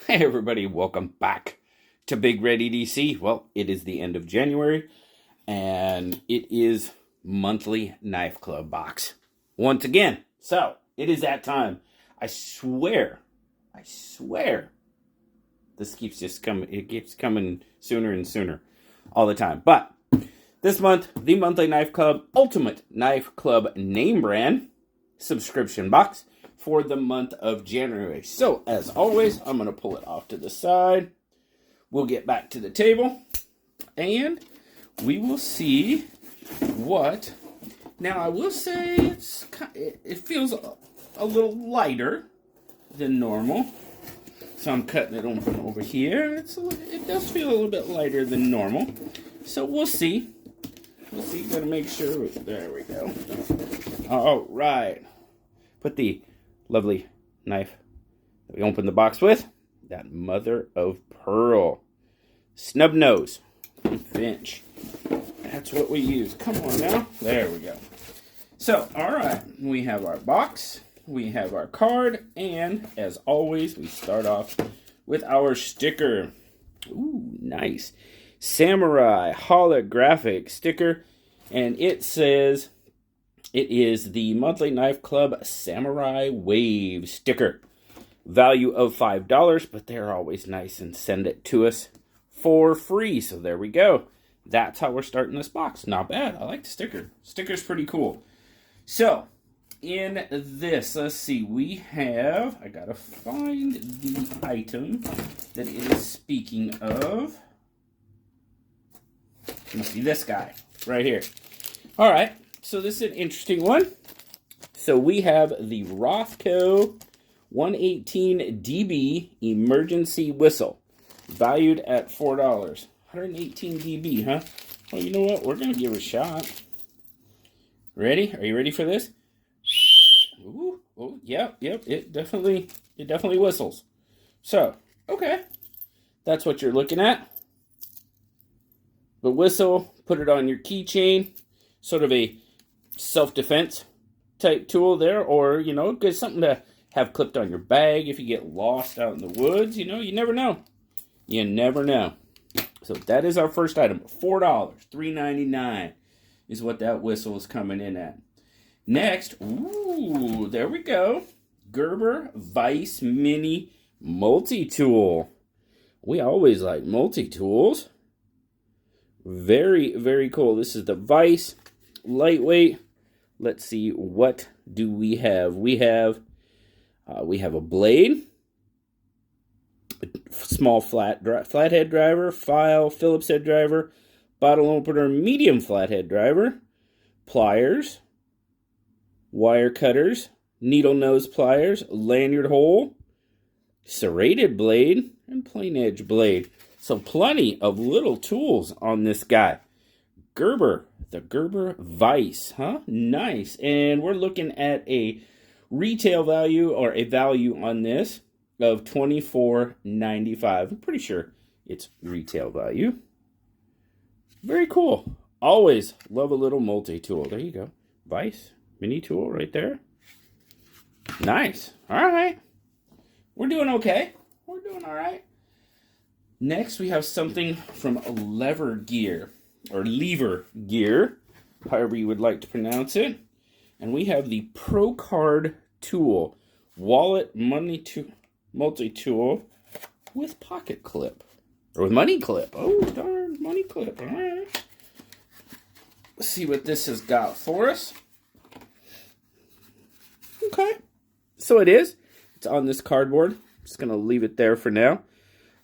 Hey everybody, welcome back to BigRedEDC. Well, it is the end of January, and it is monthly knife club box once again. So, it is that time. I swear, this keeps just coming, it keeps coming sooner and sooner all the time. But, this month, the monthly knife club, ultimate knife club name brand subscription box for the month of January. So, as always, I'm going to pull it off to the side. We'll get back to the table, and we will see what... Now, I will say it feels a little lighter than normal. So, I'm cutting it open over here. It does feel a little bit lighter than normal. So, we'll see. We'll see. Got to make sure. There we go. All right. Put the lovely knife that we opened the box with. That mother of pearl. Snub nose. Finch. That's what we use. Come on now. There we go. So, alright. We have our box. We have our card. And, as always, we start off with our sticker. Ooh, nice. Samurai holographic sticker. And it says... It is the monthly knife club Samurai Wave sticker. Value of $5, but they're always nice and send it to us for free. So there we go. That's how we're starting this box. Not bad. I like the sticker. Sticker's pretty cool. So, in this, let's see, we have, I gotta find the item that it is speaking of. Must be this guy right here. All right. So this is an interesting one. So we have the Rothco 118 dB emergency whistle, valued at $4. 118 dB, huh? Well, you know what? We're gonna give it a shot. Ready? Are you ready for this? Ooh, oh, yep. It definitely whistles. So, okay, that's what you're looking at. The whistle. Put it on your keychain. Sort of a self-defense type tool there, or, you know, good something to have clipped on your bag if you get lost out in the woods. You know, you never know. You never know. So that is our first item. $4, $3.99 is what that whistle is coming in at. Next, ooh, there we go. Gerber Vice Mini multi-tool. We always like multi-tools. Very, very cool. This is the Vice, lightweight. Let's see, what do we have? We have a blade, a small flathead driver, file, Phillips head driver, bottle opener, medium flathead driver, pliers, wire cutters, needle nose pliers, lanyard hole, serrated blade, and plain edge blade. So plenty of little tools on this guy. Gerber, the Gerber Vice, huh? Nice. And we're looking at a retail value, or a value on this, of $24.95. I'm pretty sure it's retail value. Very cool. Always love a little multi-tool. There you go. Vice mini tool right there. Nice. All right. We're doing okay. We're doing all right. Next, we have something from Lever Gear, or Lever Gear, however you would like to pronounce it. And we have the Pro Card Tool, wallet multi-tool with pocket clip, or with money clip. Oh, darn, money clip. All right. Let's see what this has got for us. Okay. So it is. It's on this cardboard. I'm just going to leave it there for now.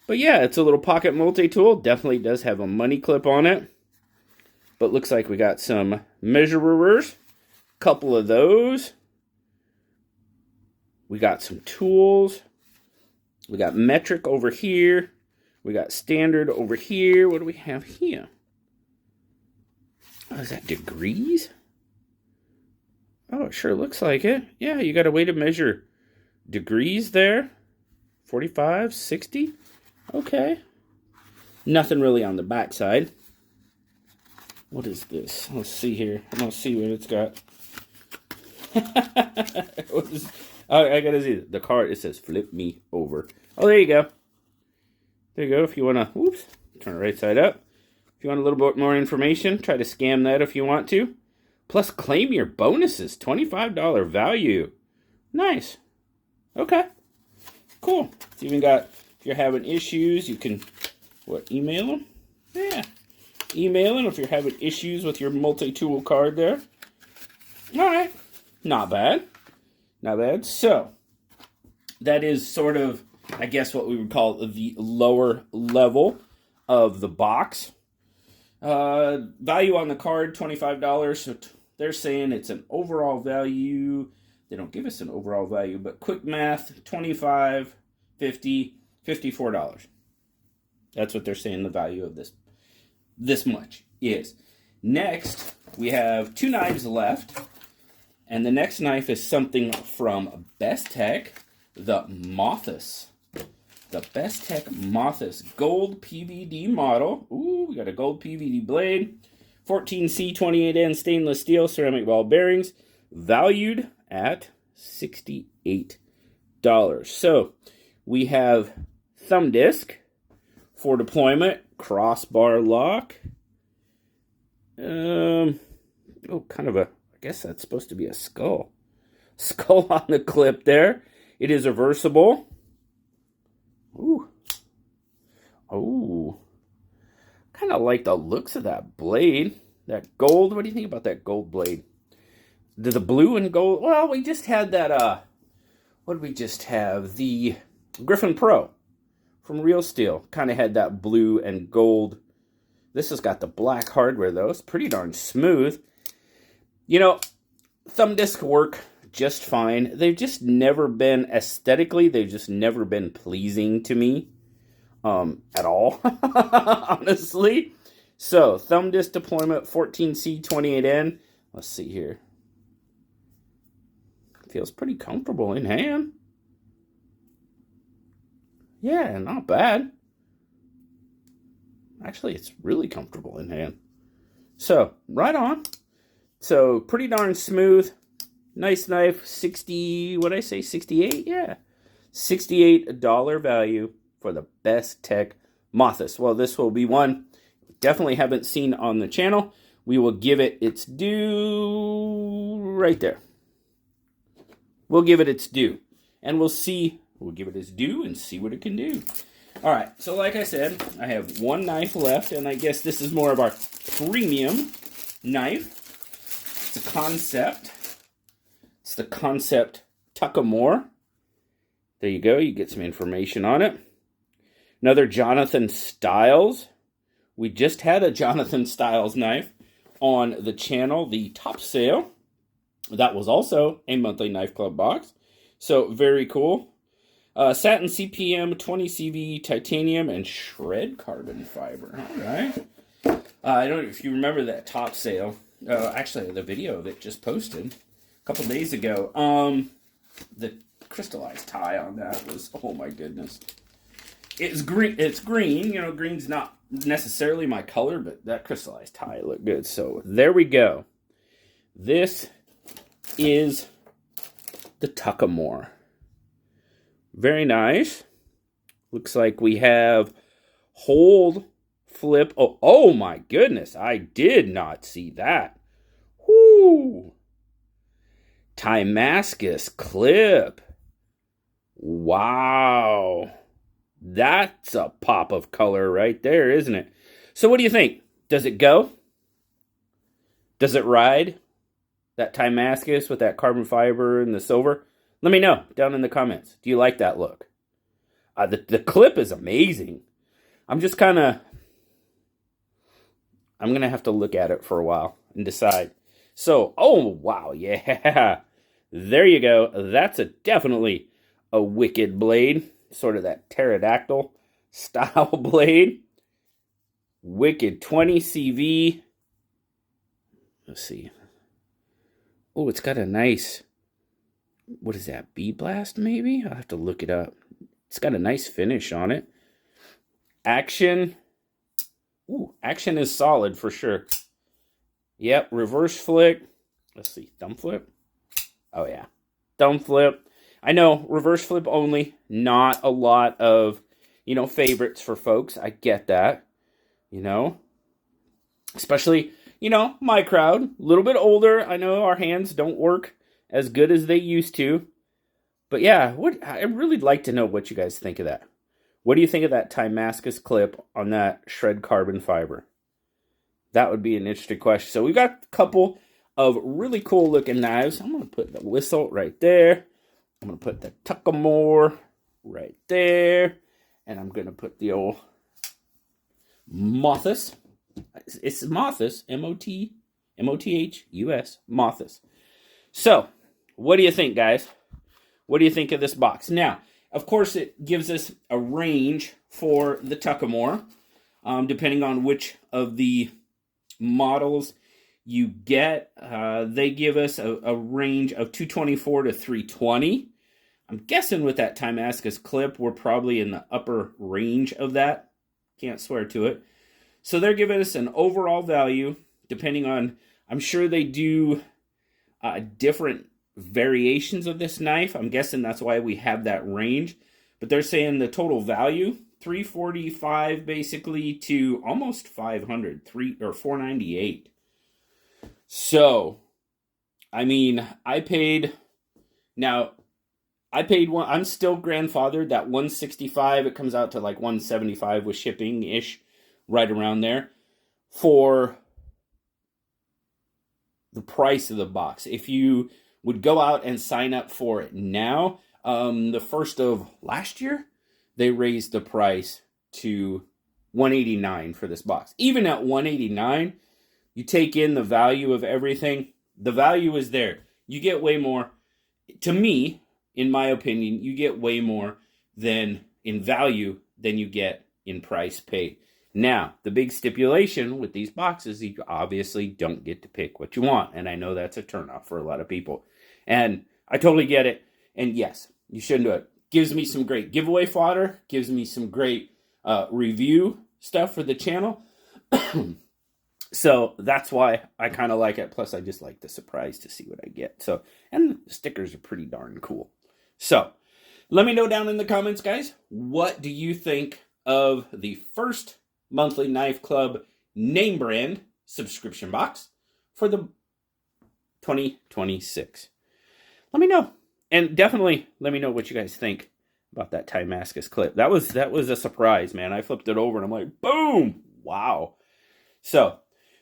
But yeah, it's a little pocket multi-tool. Definitely does have a money clip on it. But looks like we got some measurers. Couple of those. We got some tools. We got metric over here. We got standard over here. What do we have here? Oh, is that degrees? Oh, it sure looks like it. Yeah, you got a way to measure degrees there. 45, 60. Okay. Nothing really on the back side. What is this? Let's see here. Let's see what it's got. I gotta see the card. It says "flip me over." Oh, there you go. There you go. If you want to, whoops, turn it right side up. If you want a little bit more information, try to scam that if you want to. Plus, claim your bonuses. $25 value. Nice. Okay. Cool. It's even got, if you're having issues, you can, email them? Yeah. Email them if you're having issues with your multi-tool card there. All right. Not bad. Not bad. So, that is sort of, I guess, what we would call the lower level of the box. Value on the card, $25. So they're saying it's an overall value. They don't give us an overall value, but quick math, $25, $50, $54. That's what they're saying the value of this much is. Next, we have 2 knives left. And the next knife is something from Bestech, the Mothus. The Bestech Mothus gold PVD model. Ooh, we got a gold PVD blade. 14C28N stainless steel ceramic ball bearings. Valued at $68. So, we have thumb disc for deployment. Crossbar lock. Kind of a, I guess that's supposed to be a skull. Skull on the clip there. It is reversible. Ooh. Oh. Kind of like the looks of that blade. That gold. What do you think about that gold blade? The blue and gold. Well, we just had that, what did we just have? The Griffin Pro from Real Steel. Kind of had that blue and gold. This has got the black hardware, though. It's pretty darn smooth. You know, thumb disc work just fine. They've just never been, aesthetically, they've just never been pleasing to me at all, honestly. So, thumb disc deployment, 14C28N. Let's see here. Feels pretty comfortable in hand. Yeah, not bad. Actually, it's really comfortable in hand. So, right on. So, pretty darn smooth. Nice knife. 60, what'd I say? 68? Yeah. $68 value for the Bestech Mothus. Well, this will be one we definitely haven't seen on the channel. We will give it its due right there. We'll give it its due. And we'll see. We'll give it its due and see what it can do. All right, so like I said, I have one knife left, and I guess this is more of our premium knife. It's a Kansept. It's the Kansept Tuckamore. There you go. You get some information on it. Another Jonathan Styles. We just had a Jonathan Styles knife on the channel, the top sale. That was also a monthly knife club box. So, very cool. Satin CPM, 20 CV titanium, and shred carbon fiber. All right. I don't know if you remember that top sale. Actually, the video that just posted a couple days ago. The crystallized tie on that was, oh my goodness. It's green. It's green. You know, green's not necessarily my color, but that crystallized tie looked good. So there we go. This is the Tuckamore. Very nice. Looks like we have hold, flip. Oh my goodness. I did not see that. Whoo. Timascus clip. Wow. That's a pop of color right there, isn't it? So what do you think? Does it go? Does it ride? That Timascus with that carbon fiber and the silver? Let me know down in the comments. Do you like that look? The clip is amazing. I'm just kind of... I'm going to have to look at it for a while and decide. So, oh, wow, yeah. There you go. That's definitely a wicked blade. Sort of that pterodactyl style blade. Wicked 20 CV. Let's see. Oh, it's got a nice... What is that? B-Blast, maybe? I'll have to look it up. It's got a nice finish on it. Action. Ooh, action is solid for sure. Yep, reverse flick. Let's see, thumb flip. Oh, yeah. Thumb flip. I know, reverse flip only. Not a lot of you know, favorites for folks. I get that, you know. Especially, you know, my crowd, a little bit older. I know our hands don't work as good as they used to. But yeah, I'd really like to know what you guys think of that. What do you think of that Timascus clip on that shred carbon fiber? That would be an interesting question. So we've got a couple of really cool looking knives. I'm going to put the whistle right there. I'm going to put the Tuckamore right there. And I'm going to put the old Mothus. It's Mothus, M-O-T-H-U-S, Mothus. So, what do you think, guys? What do you think of this box? Now, of course, it gives us a range for the Tuckamore, depending on which of the models you get. They give us a range of 224 to 320. I'm guessing with that Timascus clip, we're probably in the upper range of that. Can't swear to it. So they're giving us an overall value, depending on, I'm sure they do different variations of this knife. I'm guessing that's why we have that range. But they're saying the total value, $345 basically to almost $500, $498. So, I mean, I paid one. I'm still grandfathered. That $165, it comes out to like $175 with shipping-ish, right around there, for the price of the box. If you would go out and sign up for it now, the first of last year, they raised the price to $189 for this box. Even at $189, you take in the value of everything, the value is there. You get way more. To me, in my opinion, you get way more than in value than you get in price paid. Now, the big stipulation with these boxes, you obviously don't get to pick what you want. And I know that's a turnoff for a lot of people. And I totally get it. And yes, you shouldn't do it. Gives me some great giveaway fodder. Gives me some great review stuff for the channel. So that's why I kind of like it. Plus, I just like the surprise to see what I get. So, and the stickers are pretty darn cool. So, let me know down in the comments, guys. What do you think of the first monthly Knife Club name brand subscription box for the 2026? Let me know. And definitely let me know what you guys think about that Timascus clip. That was a surprise, man. I flipped it over and I'm like, boom! Wow. So,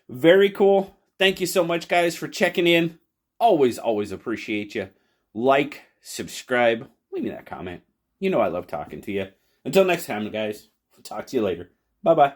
very cool. Thank you so much, guys, for checking in. Always appreciate you. Like, subscribe, leave me that comment. You know I love talking to you. Until next time, guys. I'll talk to you later. Bye-bye.